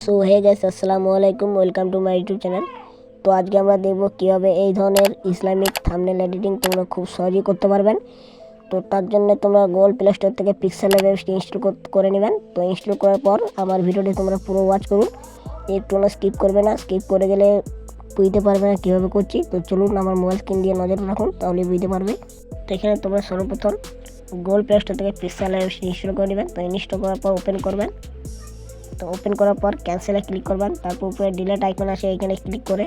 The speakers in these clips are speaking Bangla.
সো হে গাইস, আসসালামু আলাইকুম, welcome to my YouTube channel. তো আজকে আমরা দেখব কীভাবে এই ধরনের ইসলামিক থাম্বনেল এডিটিং তোমরা খুব সহজেই করতে পারবেন। তো তার জন্য তোমরা গুগল প্লে স্টোর থেকে পিক্সেল ল্যাবসটি ইনস্টল করে নেবেন। তো ইনস্টল করার পর আমার ভিডিওটি তোমরা পুরো ওয়াচ করুন, একটু স্কিপ করবে না। স্কিপ করে গেলে বুঝতে পারবে না কীভাবে করছি। তো চলুন আমার মোবাইল স্ক্রিন দিয়ে নজর রাখুন, তাহলে বুঝতে পারবে। তো এখানে তোমরা সর্বপ্রথম গুগল প্লে স্টোর থেকে পিক্সেল ল্যাবসটি ইনস্টল করে নেবেন। তো ইনস্টল করার পর ওপেন করবেন। তো ওপেন করার পর ক্যান্সেলে ক্লিক করবেন। তারপর উপরে ডিলিট আইকন আসে, এখানে ক্লিক করে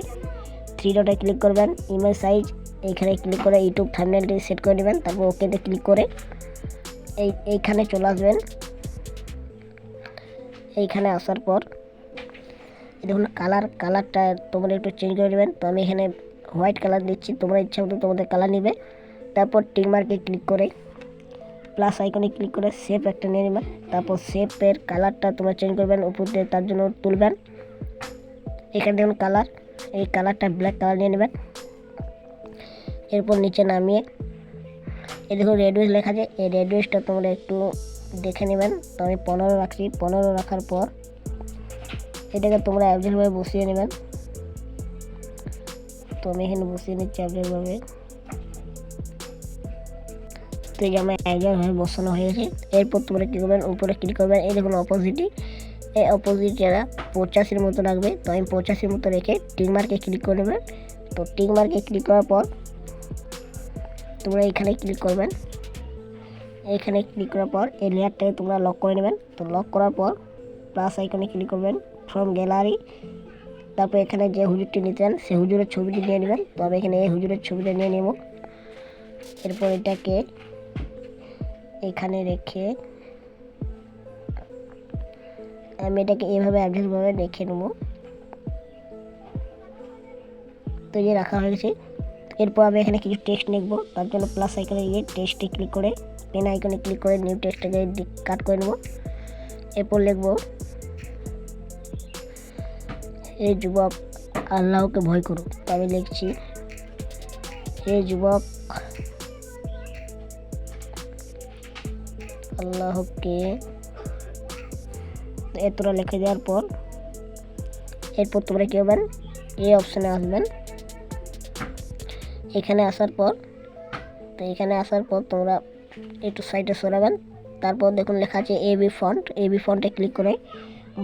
থ্রি ডটে ক্লিক করবেন। ইমেজ সাইজ এইখানে ক্লিক করে ইউটিউব থাম্বনেলটি সেট করে নেবেন। তারপর ওকেতে ক্লিক করে এইখানে চলে আসবেন। এইখানে আসার পর দেখুন কালারটা তোমরা একটু চেঞ্জ করে নেবেন। তো আমি এখানে হোয়াইট কালার দিচ্ছি, তোমরা ইচ্ছা মতো তোমাদের কালার নেবে। তারপর টিক মার্কে ক্লিক করে প্লাস আইকনে ক্লিক করে শেপ একটা নিয়ে নেবেন। তারপর শেপের কালারটা তোমরা চেঞ্জ করবেন উপর দিয়ে, তার জন্য তুলবেন। এখানে দেখুন কালার, এই কালারটা ব্ল্যাক কালার নিয়ে নেবেন। এরপর নিচে নামিয়ে এই দেখুন রেডওয়েজ লেখা আছে, এই রেডওয়েজটা তোমরা একটু দেখে নেবেন। তো আমি 15 রাখছি। 15 রাখার পর এটাকে তোমরা অ্যাভরেজভাবে বসিয়ে নেবেন। তো আমি এখানে বসিয়ে নিচ্ছি অ্যাভরেজভাবে। তো এই যে আমার একজনভাবে বসানো হয়ে গেছে। এরপর তোমরা কী করবেন, উপরে ক্লিক করবেন। এই দেখুন অপোজিটই, এই অপোজিটটা 85 মতো রাখবে। তো আমি 85 মতো রেখে টিক মার্কে ক্লিক করে নেবেন। তো টিক মার্কে ক্লিক করার পর তোমরা এখানে ক্লিক করবেন। এখানে ক্লিক করার পর এই লেয়ারটাকে তোমরা লক করে নেবেন। তো লক করার পর প্লাস আইকনে ক্লিক করবেন, ফ্রম গ্যালারি। তারপর এখানে যে হুজুরটি নিতে চান সেই হুজুরের ছবিটি নিয়ে নেবেন। তো আমি এখানে এই হুজুরের ছবিটা নিয়ে নেব। এরপর এটাকে এখানে রেখে আমি এটাকে এইভাবে অ্যাডজাস্টভাবে রেখে নেব। তো এই রাখা হয়েছে। এরপর আমি এখানে কিছু টেক্সট লিখব, তার জন্য প্লাস আইকনে গিয়ে টেক্সটে ক্লিক করে পেন আইকনে ক্লিক করে নিউ টেক্সটটাকে কাট করে নেব। এরপর লিখব, এই যুবক আল্লাহকে ভয় করো। তো আমি লিখছি, হে যুবক আল্লাহকে। এতটা লিখে দেওয়ার পর এরপর তোমরা কী করবেন, এই অপশানে আসবেন। এখানে আসার পর তোমরা একটু সাইডে সরাবেন। তারপর দেখুন লেখা আছে এবি ফন্ট। এবি ফন্টে ক্লিক করে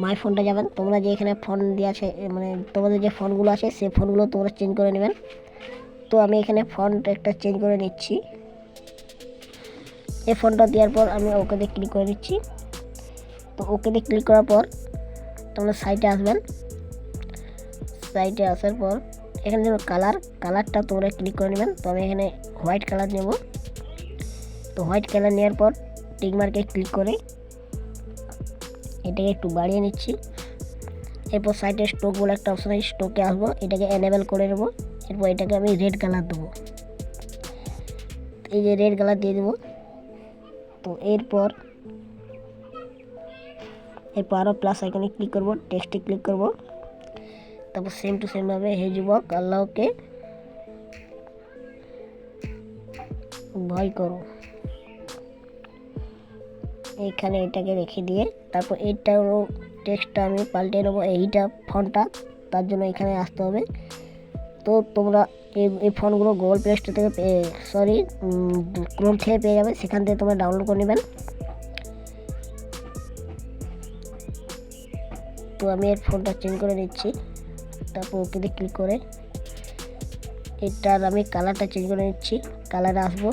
মাই ফন্টে যাবেন। তোমরা যে এখানে ফন্ট দিয়ে আছে, মানে তোমাদের যে ফন্টগুলো আছে সেই ফন্টগুলো তোমরা চেঞ্জ করে নেবেন। তো আমি এখানে ফন্ট একটা চেঞ্জ করে নিচ্ছি। এই ফন্টটা দেওয়ার পর আমি ওকেতে ক্লিক করে নিচ্ছি। তো ওকেতে ক্লিক করার পর তোমরা সাইডে আসবেন। সাইডে আসার পর এখানে দেখো কালারটা তোমরা ক্লিক করে নেবেন। তো আমি এখানে হোয়াইট কালার নেব। তো হোয়াইট কালার নেওয়ার পর টিক মার্কে ক্লিক করে এটাকে একটু বাড়িয়ে নিচ্ছি। এরপর সাইডে স্টোক বলে একটা অপশন আছে, স্টোকে আসবো, এটাকে এনেবেল করে নেব। এরপর এটাকে আমি রেড কালার দেবো, এই যে রেড কালার দিয়ে দেবো। তো এরপর আরও প্লাস আইকনে ক্লিক করব, টেক্সটে ক্লিক করব। তারপর সেম টু সেমভাবে হে যুবক আল্লাহকে ভয় করো, এইখানে এটাকে রেখে দিয়ে তারপর এইটাও টেক্সটটা আমি পাল্টে নেবো, এইটা ফন্টটা, তার জন্য এখানে আসতে হবে। তো তোমরা এই ফন্টগুলো গুগল প্লে স্টোর থেকে ক্রোম থেকে পেয়ে যাবে, সেখান থেকে তোমরা ডাউনলোড করে নেবেন। তো আমি এর ফন্টটা চেঞ্জ করে নিচ্ছি। তারপর ওকেতে ক্লিক করে এটার আমি কালারটা চেঞ্জ করে নিচ্ছি। কালারে আসবো,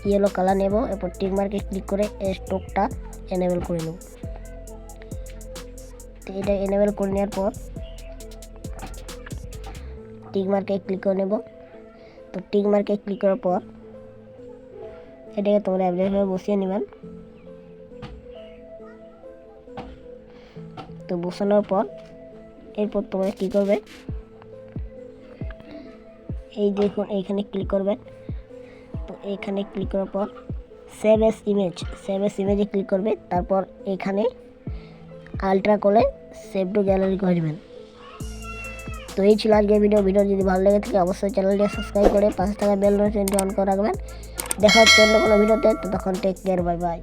ইয়েলো কালার নেব। এরপর টিক মার্কে ক্লিক করে এই স্টোকটা এনেবেল করে নেব। তো এটা এনেবেল করে নেওয়ার পর টিক মার্কে ক্লিক করে নেব। তো টিক মার্কে ক্লিক করার পর এটাকে তোমরা অ্যাভরেজভাবে বসিয়ে নেবেন। তো বসানোর পর এরপর তোমরা কী করবে, এই দেখুন এইখানে ক্লিক করবেন। তো এইখানে ক্লিক করার পর সেভ এস ইমেজে ক্লিক করবে। তারপর এখানে আলট্রা করে সেভ টু গ্যালারি করে দেবেন। তো এই ছিল আজকের ভিডিও যদি ভালো লেগে থাকে অবশ্যই চ্যানেলটি সাবস্ক্রাইব করে পাশে থাকা বেল নোটিফিকেশনটি অন করে রাখবেন। দেখা হচ্ছে অন্য কোনো ভিডিওতে। ততক্ষণ টেক কেয়ার, বাই বাই।